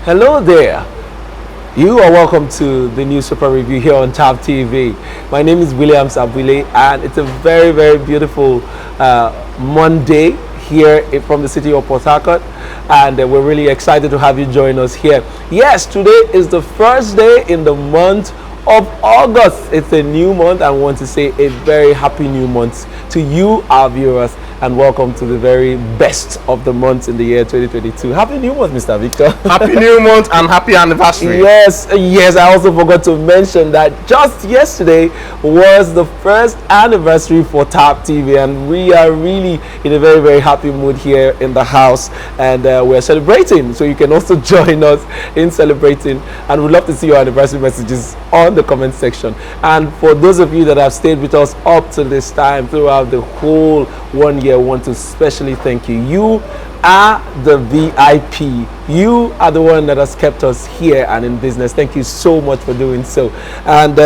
Hello there. You are welcome to the newspaper review here on TAP TV. My name is Williams Abule, and it's a very, very beautiful Monday here from the city of Port Harcourt, and we're really excited to have you join us here. Yes, today is the first day in the month of August. It's a new month. I want to say a very happy new month to you, our viewers, and welcome to the very best of the months in the year 2022. Happy new month, Mr. Victor. Happy new month and happy anniversary. Yes, I also forgot to mention that just yesterday was the first anniversary for TAP TV, and we are really in a very, very happy mood here in the house, and we're celebrating. So you can also join us in celebrating, and we'd love to see your anniversary messages on the comment section. And for those of you that have stayed with us up to this time throughout the whole 1 year, I want to especially thank you. You are the VIP. You are the one that has kept us here and in business. Thank you so much for doing so. And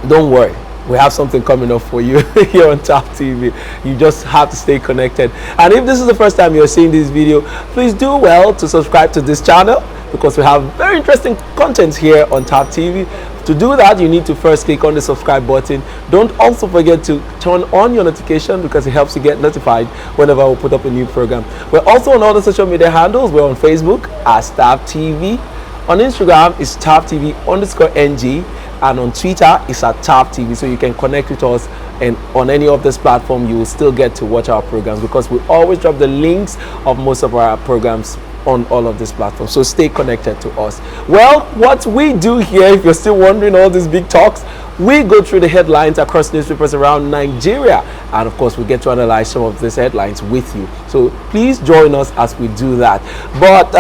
don't worry, we have something coming up for you here on TAP TV. You just have to stay connected. And if this is the first time you're seeing this video, please do well to subscribe to this channel, because we have very interesting content here on TAP TV. To do that, you need to first click on the subscribe button. Don't also forget to turn on your notification, because it helps you get notified whenever we put up a new program. We're also on all the social media handles. We're on Facebook as TAP TV. On Instagram is TAP TV_NG. And on Twitter is at TAP TV. So you can connect with us, and on any of this platform you will still get to watch our programs, because we always drop the links of most of our programs on all of these platforms. So stay connected to us. Well, what we do here, if you're still wondering all these big talks, we go through the headlines across newspapers around Nigeria, and of course we get to analyze some of these headlines with you. So please join us as we do that. But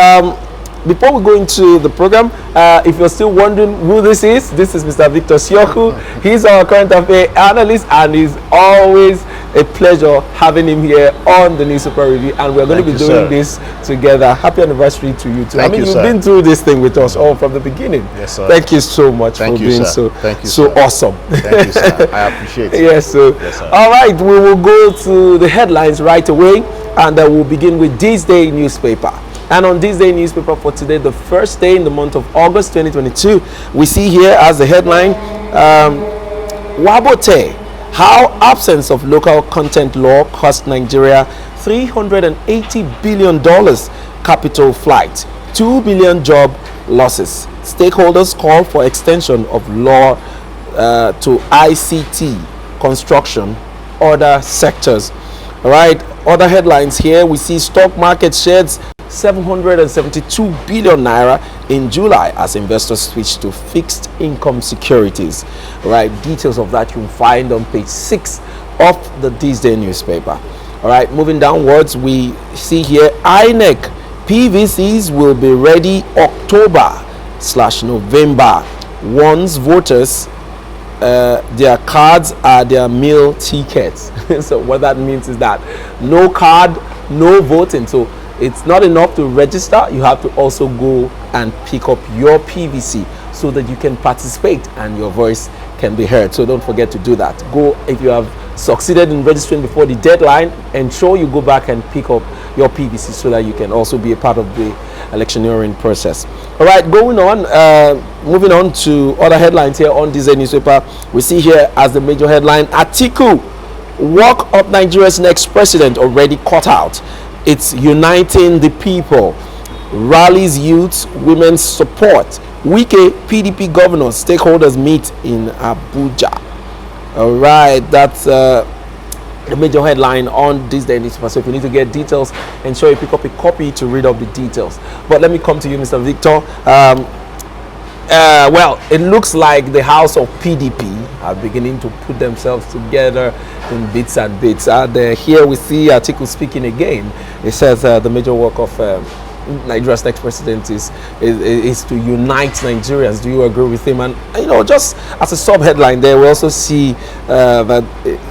before we go into the program, if you're still wondering who this is Mr. Victor Sioku. He's our current affairs analyst, and it's always a pleasure having him here on the newspaper review, and we're going to be doing this together. Happy anniversary to you too. You've been through this thing with us all from the beginning. Yes, sir. Thank you so much for being so awesome. Thank you, sir. I appreciate it. Yes, sir. All right, we will go to the headlines right away, and we'll begin with this day newspaper. And on this day newspaper for today, the first day in the month of August 2022, we see here as the headline, Wabote, how absence of local content law cost Nigeria $380 billion capital flight, 2 billion job losses. Stakeholders call for extension of law to ICT, construction, other sectors. All right, other headlines here, we see stock market shares 772 billion naira in July as investors switch to fixed income securities. All right, details of that you'll find on page 6 of the This Day newspaper. All right, moving downwards, we see here INEC PVCs will be ready October/November. Once voters their cards are their meal tickets. So what that means is that no card, no voting. So it's not enough to register, you have to also go and pick up your PVC so that you can participate and your voice can be heard. So don't forget to do that. Go, if you have succeeded in registering before the deadline, ensure you go back and pick up your PVC so that you can also be a part of the electioneering process. All right, going on, moving on to other headlines here on this newspaper. We see here as the major headline, Atiku, walk up Nigeria's next president already cut out. It's uniting the people, rallies youths, women's support. Wike PDP governors, stakeholders meet in Abuja. All right, that's the major headline on this day newspaper. So if you need to get details, ensure you pick up a copy to read up the details. But let me come to you, Mr. Victor. Well, it looks like the house of PDP are beginning to put themselves together in bits and bits. And here we see Atiku speaking again. It says the major work of Nigeria's next president is to unite Nigerians. Do you agree with him? And just as a sub headline there, we also see that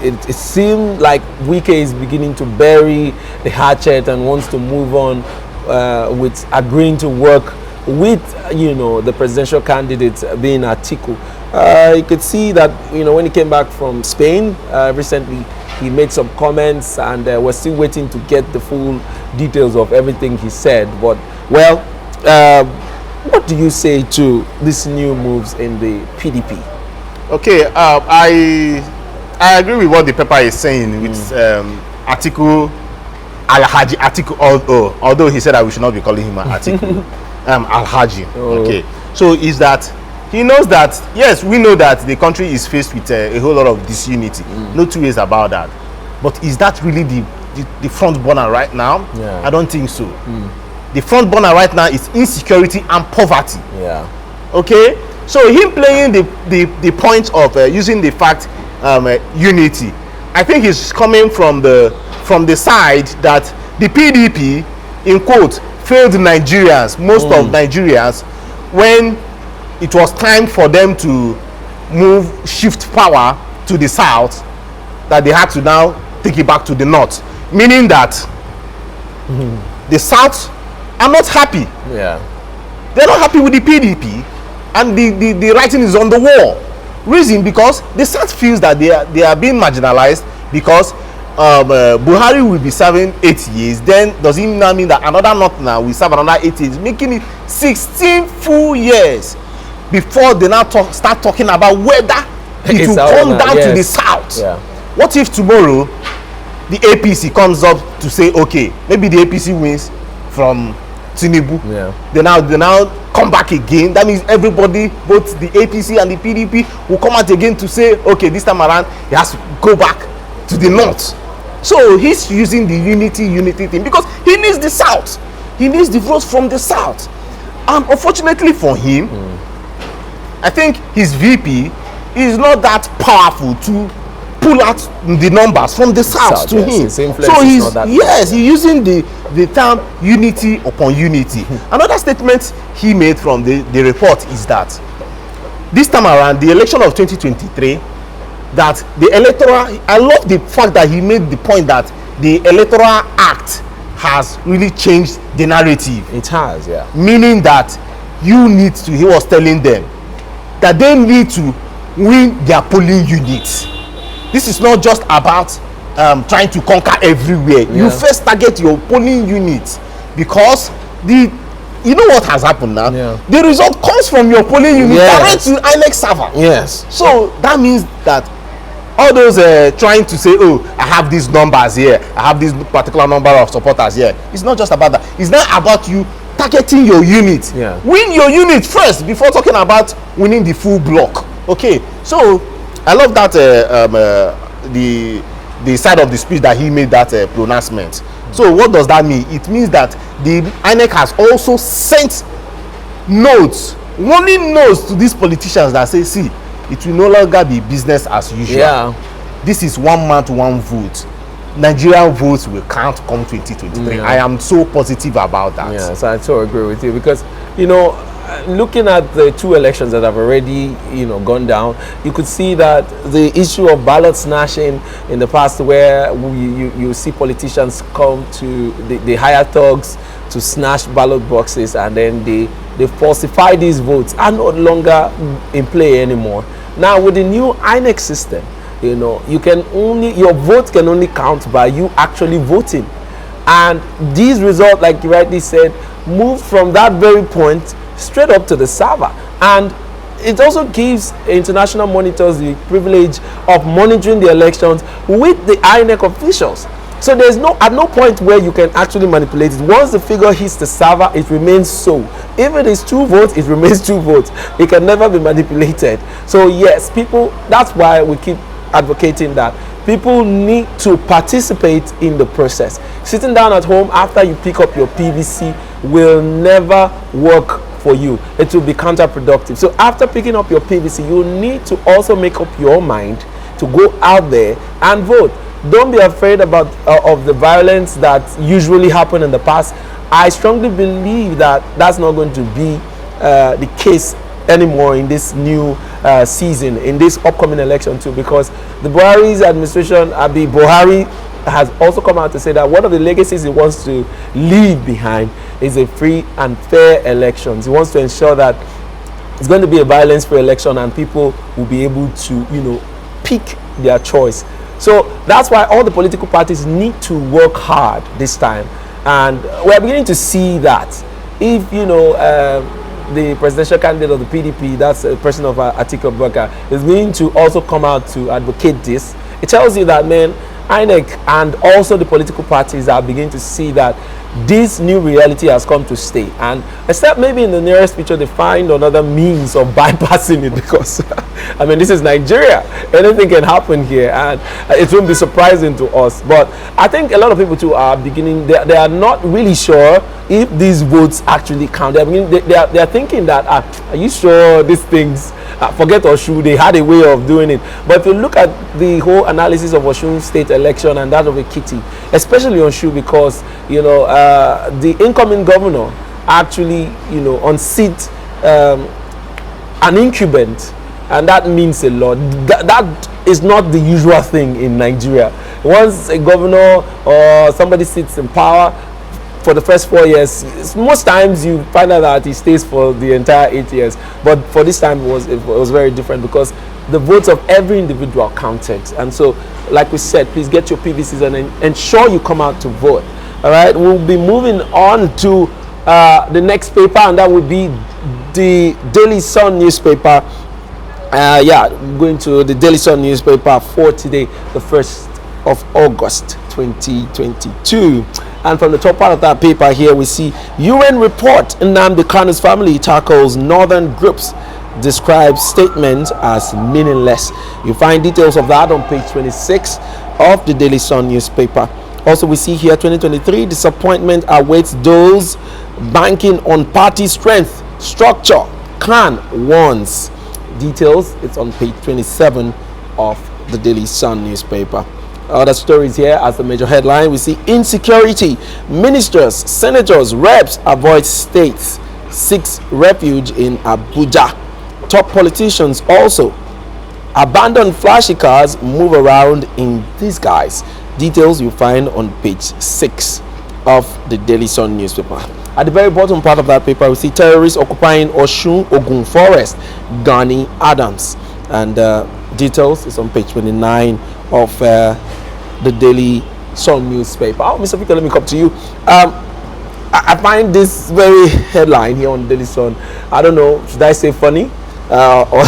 it seemed like Wike is beginning to bury the hatchet and wants to move on with agreeing to work with the presidential candidate being Atiku. You could see that when he came back from Spain recently, he made some comments, and we're still waiting to get the full details of everything he said. But well, What do you say to these new moves in the PDP? Okay, I agree with what the paper is saying with Atiku Alhaji Atiku, although he said that we should not be calling him Atiku Alhaji. Okay, so is that he knows that, yes, we know that the country is faced with a whole lot of disunity. No two ways about that. But is that really the front burner right now? Yeah. I don't think so. The front burner right now is insecurity and poverty. Yeah. Okay, so him playing the point of using the fact unity, I think he's coming from the side that the PDP, in quote, failed Nigerians, most of Nigerians, when it was time for them to shift power to the south, that they had to now take it back to the north, meaning that the south are not happy. Yeah. They're not happy with the PDP, and the writing is on the wall. Reason, because the South feels that they are being marginalized because Buhari will be serving 8 years. Then does it now mean that another Northerner will serve another 8 years, making it 16 full years before they now start talking about whether it will come down to the South? Yeah. What if tomorrow the APC comes up to say, okay, maybe the APC wins from Tinubu? Yeah. They now come back again. That means everybody, both the APC and the PDP, will come out again to say, okay, this time around he has to go back to the north. So he's using the unity thing because he needs the south. He needs the votes from the south. And unfortunately for him, I think his VP is not that powerful to pull out the numbers from the south to him. So he's using the term unity upon unity. Another statement he made from the report is that this time around, the election of 2023, that the electoral, I love the fact that he made the point that the Electoral Act has really changed the narrative. It has, yeah. Meaning that he was telling them that they need to win their polling units. This is not just about trying to conquer everywhere. Yeah. You first target your polling units, because you know what has happened now? Yeah. The result comes from your polling unit direct to INEC server. Yes. So that means that all those trying to say, oh, I have these numbers here, I have this particular number of supporters here, it's not just about that. It's not about you targeting your unit. Yeah. Win your unit first before talking about winning the full block. Okay, so I love that the side of the speech that he made, that pronouncement. So what does that mean? It means that the INEC has also sent notes, warning notes to these politicians that say, see, it will no longer be business as usual. Yeah. This is one man to one vote. Nigerian votes will count come 2023. Yeah. I am so positive about that. Yes, I so agree with you, because looking at the two elections that have already gone down, you could see that the issue of ballot snatching in the past, where you see politicians come to the hire thugs to snatch ballot boxes, and then they falsify these votes, are no longer in play anymore. Now with the new INEC system, your vote can only count by you actually voting, and these results, like you rightly said, move from that very point straight up to the server. And it also gives international monitors the privilege of monitoring the elections with the INEC officials. So there's at no point where you can actually manipulate it. Once the figure hits the server, it remains so. If it is 2 votes, it remains 2 votes. It can never be manipulated. So yes, that's why we keep advocating that people need to participate in the process. Sitting down at home after you pick up your PVC will never work for you. It will be counterproductive. So after picking up your PVC, you need to also make up your mind to go out there and vote. Don't be afraid of the violence that usually happened in the past. I strongly believe that that's not going to be the case anymore in this new season, in this upcoming election too, because the Buhari's administration, Buhari, has also come out to say that one of the legacies he wants to leave behind is a free and fair elections. He wants to ensure that it's going to be a violence-free election and people will be able to, pick their choice. So that's why all the political parties need to work hard this time, and we're beginning to see that. if the presidential candidate of the PDP, that's a person of Atiku Abubakar, is going to also come out to advocate this, it tells you that, man, INEC and also the political parties are beginning to see that this new reality has come to stay, and except maybe in the nearest future they find another means of bypassing it, because I mean, this is Nigeria, anything can happen here, and it won't be surprising to us. But I think a lot of people too are beginning, they are not really sure if these votes actually count. They are thinking that, are you sure these things, forget Osun, they had a way of doing it. But if you look at the whole analysis of Osun state election and that of Ekiti, especially Osun, because the incoming governor actually unseat an incumbent, and that means a lot. That is not the usual thing in Nigeria. Once a governor or somebody sits in power for the first 4 years, most times you find out that he stays for the entire 8 years. But for this time it was very different, because the votes of every individual counted. And so, like we said, please get your PVCs and ensure you come out to vote. All right, we'll be moving on to the next paper, and that would be the Daily Sun newspaper. Going to the Daily Sun newspaper for today, the 1st of August 2022. And from the top part of that paper here, we see UN report, Nnamdi Kanu's family tackles northern groups, describes statement as meaningless. You find details of that on page 26 of the Daily Sun newspaper. Also, we see here 2023 disappointment awaits those banking on party strength structure. Khan warns. Details, it's on page 27 of the Daily Sun newspaper. Other stories here as the major headline, we see insecurity. Ministers, senators, reps avoid states. 6 refuge in Abuja. Top politicians also. Abandoned flashy cars move around in disguise. Details you find on page 6 of the Daily Sun newspaper. At the very bottom part of that paper, we see terrorists occupying Ogun Forest, Gani Adams. And details is on page 29 of the Daily Sun newspaper. Mr. Victor, let me come to you. I find this very headline here on Daily Sun, I don't know, should I say funny? Or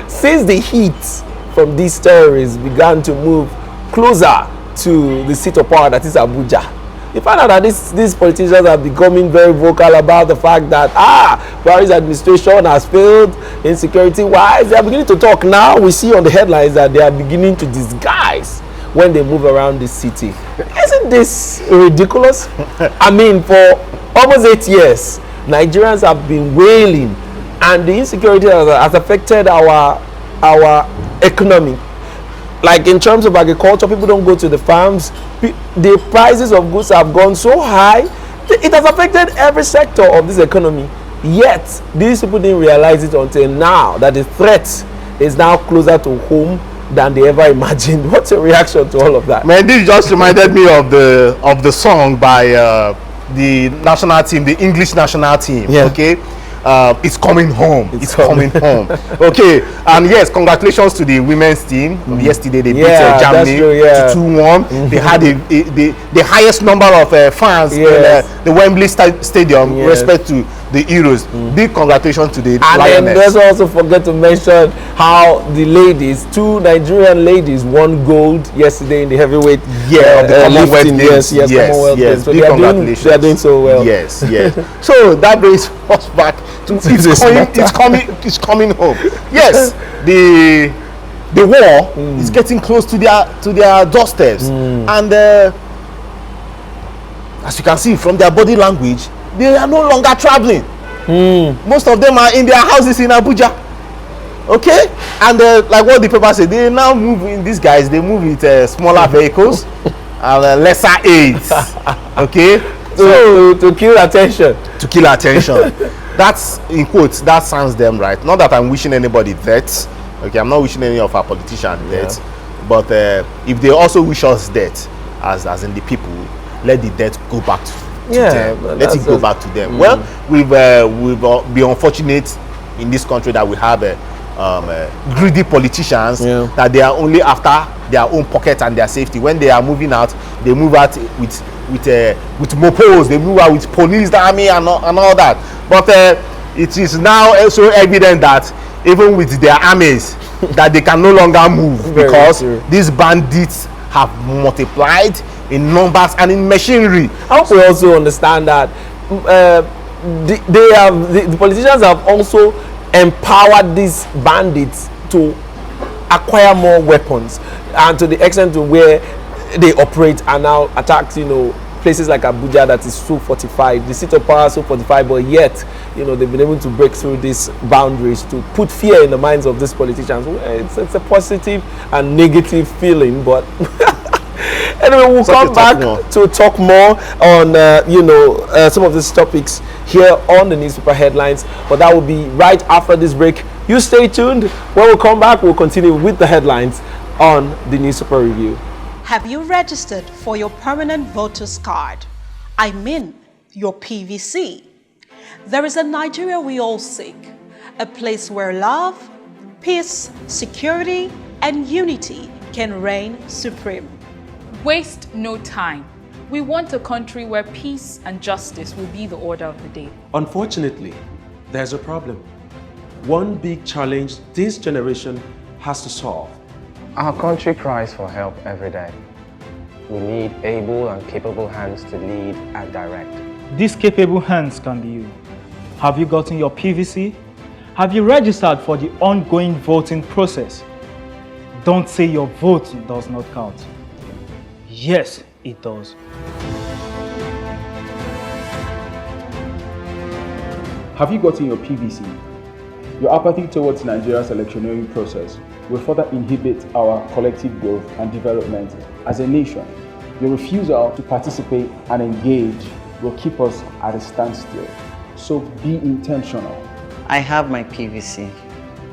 since the heat from these terrorists began to move closer to the seat of power, that is Abuja, you find out that these politicians are becoming very vocal about the fact that Buhari's administration has failed in security wise. They are beginning to talk now. We see on the headlines that they are beginning to disguise when they move around the city. Isn't this ridiculous? I mean, for almost 8 years, Nigerians have been wailing, and the insecurity has affected our economy. Like in terms of agriculture, people don't go to the farms. The prices of goods have gone so high. It has affected every sector of this economy. Yet, these people didn't realize it until now, that the threat is now closer to home than they ever imagined. What's your reaction to all of that? Man, this just reminded me of the song by the national team, the English national team. Yeah. Okay. It's coming home. It's coming home. Okay, and yes, congratulations to the women's team. Yesterday they beat Germany 2-1. They had the highest number of fans in the Wembley Stadium with respect to the Euros. Big congratulations to the Lioness. And let's also forget to mention how the ladies, 2 Nigerian ladies, won gold yesterday in the heavyweight the Commonwealth Games. Yes. So big congratulations. They are doing so well. Yes. So that brings us back to it's coming home. Yes, the war is getting close to their doorsteps, and as you can see from their body language, they are no longer traveling. Most of them are in their houses in Abuja. Okay, and like what the paper said, they now move in. These guys, they move with smaller vehicles and lesser aids. Okay, to kill attention. To kill attention. That's in quotes. That sounds them right. Not that I'm wishing anybody death. Okay, I'm not wishing any of our politicians death. But if they also wish us death, as in the people, let the death go back to them. Let it go back to them. Well, we've been unfortunate in this country that we have greedy politicians that they are only after their own pocket and their safety. When they are moving out, they move out with mopos, they move out with police, the army, and all that. But it is now also evident that even with their armies, that they can no longer move because these bandits have multiplied in numbers and in machinery. I hope we also understand that the politicians have also empowered these bandits to acquire more weapons, and to the extent to where they operate and now attacks, places like Abuja that is so fortified, the seat of power so fortified, but yet, they've been able to break through these boundaries to put fear in the minds of these politicians. It's a positive and negative feeling, but anyway, we'll come back to talk more on some of these topics here on the newspaper headlines, but that will be right after this break. You stay tuned. When we come back, we'll continue with the headlines on the newspaper review. Have you registered for your permanent voter's card? I mean, your PVC. There is a Nigeria we all seek, a place where love, peace, security, and unity can reign supreme. Waste no time. We want a country where peace and justice will be the order of the day. Unfortunately, there's a problem. One big challenge this generation has to solve. Our country cries for help every day. We need able and capable hands to lead and direct. These capable hands can be you. Have you gotten your PVC? Have you registered for the ongoing voting process? Don't say your vote does not count. Yes, it does. Have you gotten your PVC? Your apathy towards Nigeria's electioneering process will further inhibit our collective growth and development as a nation. Your refusal to participate and engage will keep us at a standstill. So be intentional. I have my PVC.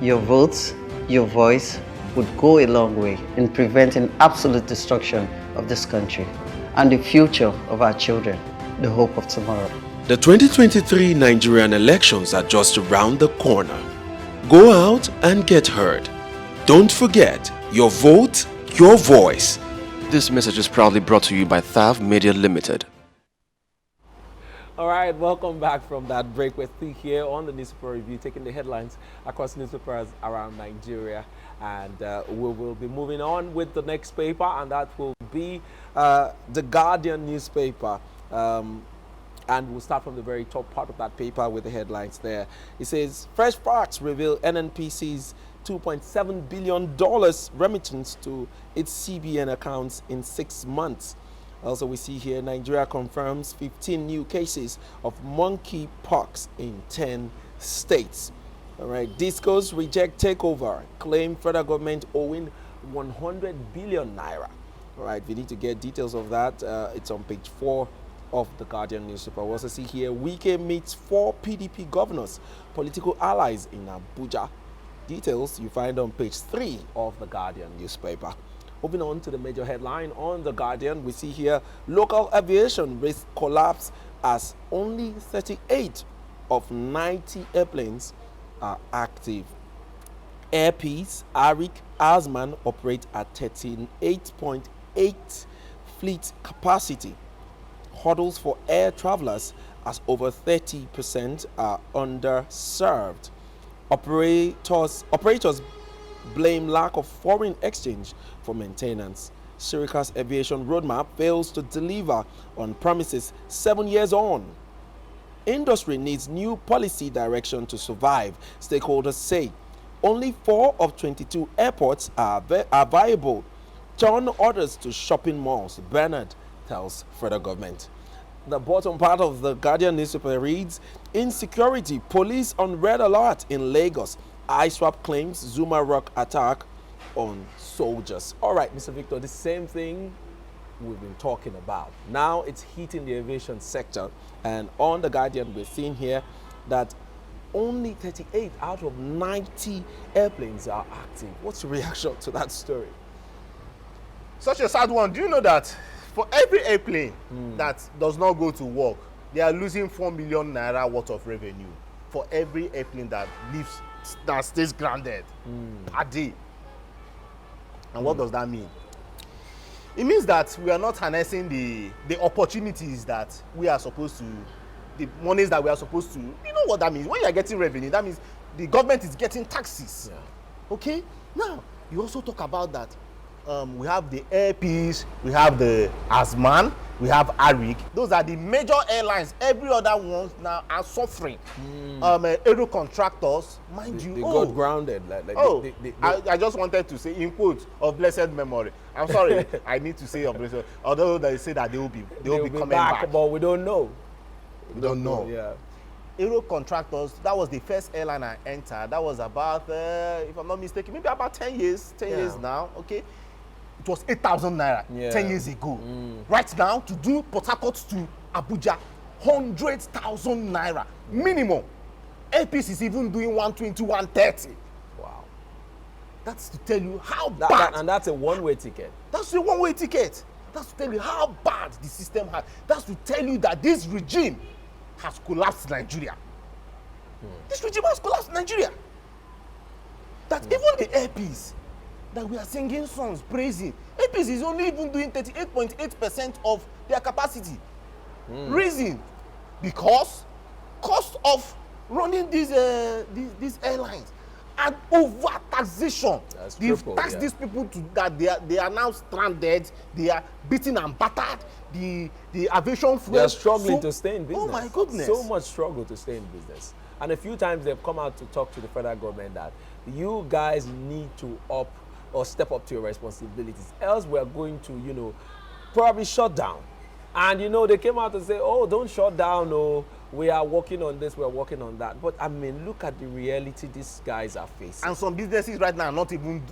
Your votes, your voice would go a long way in preventing absolute destruction of this country and the future of our children, the hope of tomorrow. The 2023 Nigerian elections are just around the corner. Go out and get heard. Don't forget, your vote, your voice. This message is proudly brought to you by Thav Media Limited. All right, welcome back from that break. We're still here on the newspaper review, taking the headlines across newspapers around Nigeria. And we will be moving on with the next paper, and that will be the Guardian newspaper. And we'll start from the very top part of that paper with the headlines there. It says, fresh facts reveal NNPC's $2.7 billion remittance to its CBN accounts in 6 months. Also, we see here, Nigeria confirms 15 new cases of monkeypox in 10 states. All right, Discos reject takeover, claim federal government owing 100 billion naira. All right, we need to get details of that. It's on page 4 of the Guardian newspaper. We also see here, Wike meets 4 PDP governors, political allies in Abuja. Details you find on page 3 of the Guardian newspaper. Moving on to the major headline on the Guardian, we see here, local aviation risk collapse as only 38 of 90 airplanes are active. Air Peace, Arik, Asman operate at 38.8 fleet capacity. Hurdles for air travelers as over 30% are underserved. Operators blame lack of foreign exchange for maintenance. Sirika's aviation roadmap fails to deliver on promises 7 years on. Industry needs new policy direction to survive, stakeholders say. Only 4 of 22 airports are viable. Turn orders to shopping malls, Bernard tells federal government. The bottom part of the Guardian newspaper reads, insecurity, police on red alert in Lagos. ISWAP claims Zuma Rock attack on soldiers. All right, Mr. Victor, the same thing we've been talking about. Now it's hitting the aviation sector. And on the Guardian, we're seeing here that only 38 out of 90 airplanes are active. What's your reaction to that story? Such a sad one. Do you know that for every airplane that does not go to work, they are losing 4 million naira worth of revenue for every airplane that leaves that stays grounded a day. And what does that mean? It means that we are not harnessing the opportunities that we are supposed to, the monies that we are supposed to. You know what that means? When you are getting revenue, that means the government is getting taxes. Yeah. Okay? Now, you also talk about that. We have the Air Peace, we have the Asman, we have Arik. Those are the major airlines. Every other ones now are suffering. Aero contractors, mind you. They got grounded. Like I just wanted to say in quotes of blessed memory. I'm sorry, I need to say of blessed. Although they say that they will be coming back, but we don't know. We don't know. Yeah. Aero contractors, that was the first airline I entered. That was about, if I'm not mistaken, maybe about 10 years. 10 years now. Okay. It was 8,000 naira 10 years ago. Right now, to do Port Harcourt to Abuja, 100,000 naira minimum. APC is even doing 120, 130. Wow. That's to tell you how bad. And that's a one-way ticket. That's a one-way ticket. That's to tell you how bad the system has. That's to tell you that this regime has collapsed Nigeria. This regime has collapsed Nigeria. That even the APs that we are singing songs praising, APs is only even doing 38.8% of their capacity. Reason? Because cost of running these airlines and over taxation. They've taxed these people to that they are now stranded. They are beaten and battered. The aviation fuel. They are struggling to stay in business. Oh my goodness! So much struggle to stay in business. And a few times they've come out to talk to the federal government that you guys need to step up to your responsibilities. Else we are going to, probably shut down. And they came out and say, oh, don't shut down. Oh, we are working on this, we are working on that. But I mean, look at the reality these guys are facing. And some businesses right now are not even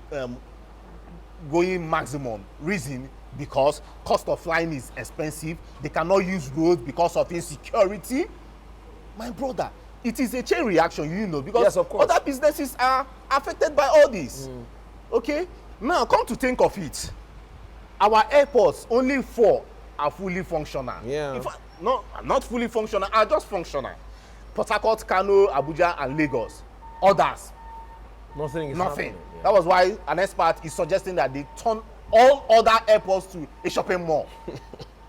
going maximum. Reason? Because cost of flying is expensive. They cannot use roads because of insecurity. My brother, it is a chain reaction, because yes, of course, other businesses are affected by all this. Okay? Now, come to think of it. Our airports, only 4 are fully functional. Yeah. In fact, no, not fully functional, are just functional. Port Harcourt, Kano, Abuja, and Lagos. Others, nothing. Yeah. That was why an expert is suggesting that they turn all other airports to a shopping mall.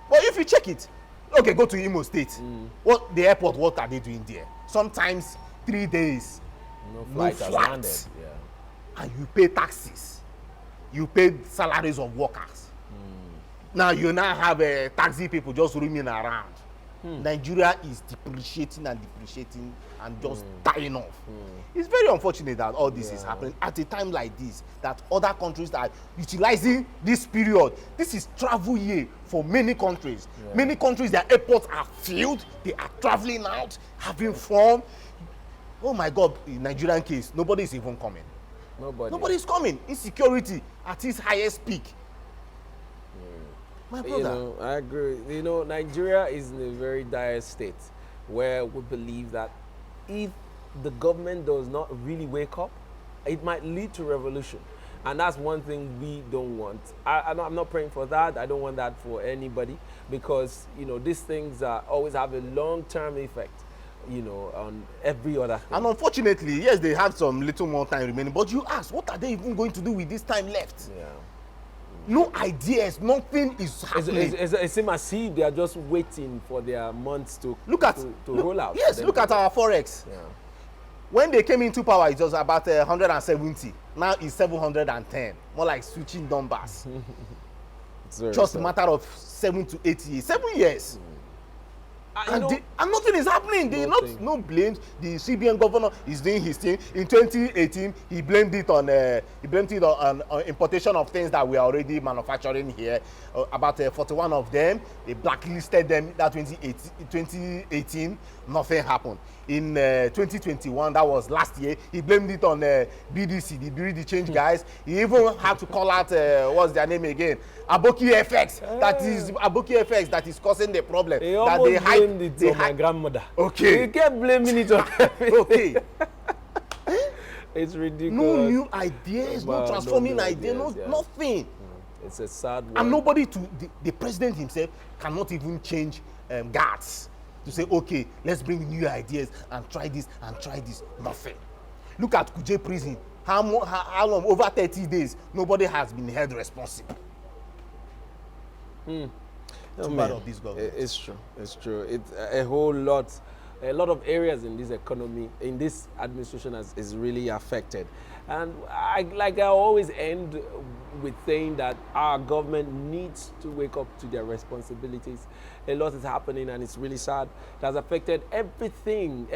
But if you check it, okay, go to Imo State. What are they doing there? Sometimes 3 days. No flight has landed. Yeah. And you pay taxes. You pay salaries of workers. Now you now have taxi people just roaming around. Nigeria is depreciating and just dying off. It's very unfortunate that all this is happening at a time like this, that other countries are utilizing this period. This is travel year for many countries. Many countries, their airports are filled. They are traveling out, having fun. Oh my God, in Nigerian case, nobody is even coming. Nobody is coming. Insecurity at its highest peak. My brother. I agree. Nigeria is in a very dire state where we believe that if the government does not really wake up, it might lead to revolution. And that's one thing we don't want. I'm not praying for that. I don't want that for anybody, because these things always have a long-term effect, on every other thing. And unfortunately, yes, they have some little more time remaining, but you ask, what are they even going to do with this time left? Yeah. No ideas, nothing is happening. It seems as if they are just waiting for their months to roll out. Yes, look at our forex. Yeah. When they came into power, it was about 170. Now it's 710. More like switching numbers. Just a matter of 7 to 8 years. 7 years. And nothing is happening. No blames. The CBN governor is doing his thing. In 2018, he blamed it on importation of things that we are already manufacturing here. About 41 of them, they blacklisted them. That 2018, nothing happened. In 2021, that was last year, he blamed it on BDC, the Bureau de Change guys. He even had to call out what's their name again? Aboki FX. That is Aboki FX that is causing the problem. He almost blamed it on my grandmother. Okay. He kept blaming it on everything. Okay. It's ridiculous. No new ideas, no transforming ideas, nothing. It's a sad one. And nobody the president himself cannot even change guards to say, okay, let's bring new ideas and try this and try this. Nothing. Look at Kuje prison. How long? Over 30 days. Nobody has been held responsible. Oh, Too man. bad of this government. It's true. It's true. It's a whole lot. A lot of areas in this economy, in this administration, is really affected. And I always end with saying that our government needs to wake up to their responsibilities. A lot is happening, and it's really sad. It has affected everything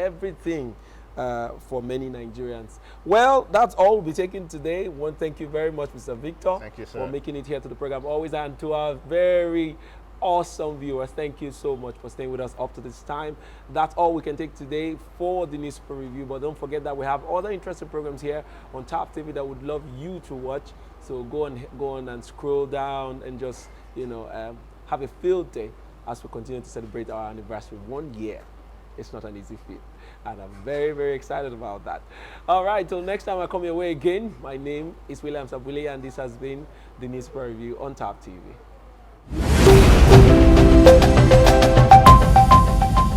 for many Nigerians. Well, that's all we'll be taking today. Want to thank you very much, Mr. Victor, Thank you, sir, for making it here to the program. Always, and to our very awesome viewers, thank you so much for staying with us up to this time. That's all we can take today for the newspaper review, but don't forget that we have other interesting programs here on Top TV that would love you to watch. So go on and scroll down and just have a field day as we continue to celebrate our anniversary. 1 year. It's not an easy feat, and I'm very, very excited about that. All right, till next time I come your way again, my name is William Sabule, and this has been the newspaper review on Top TV.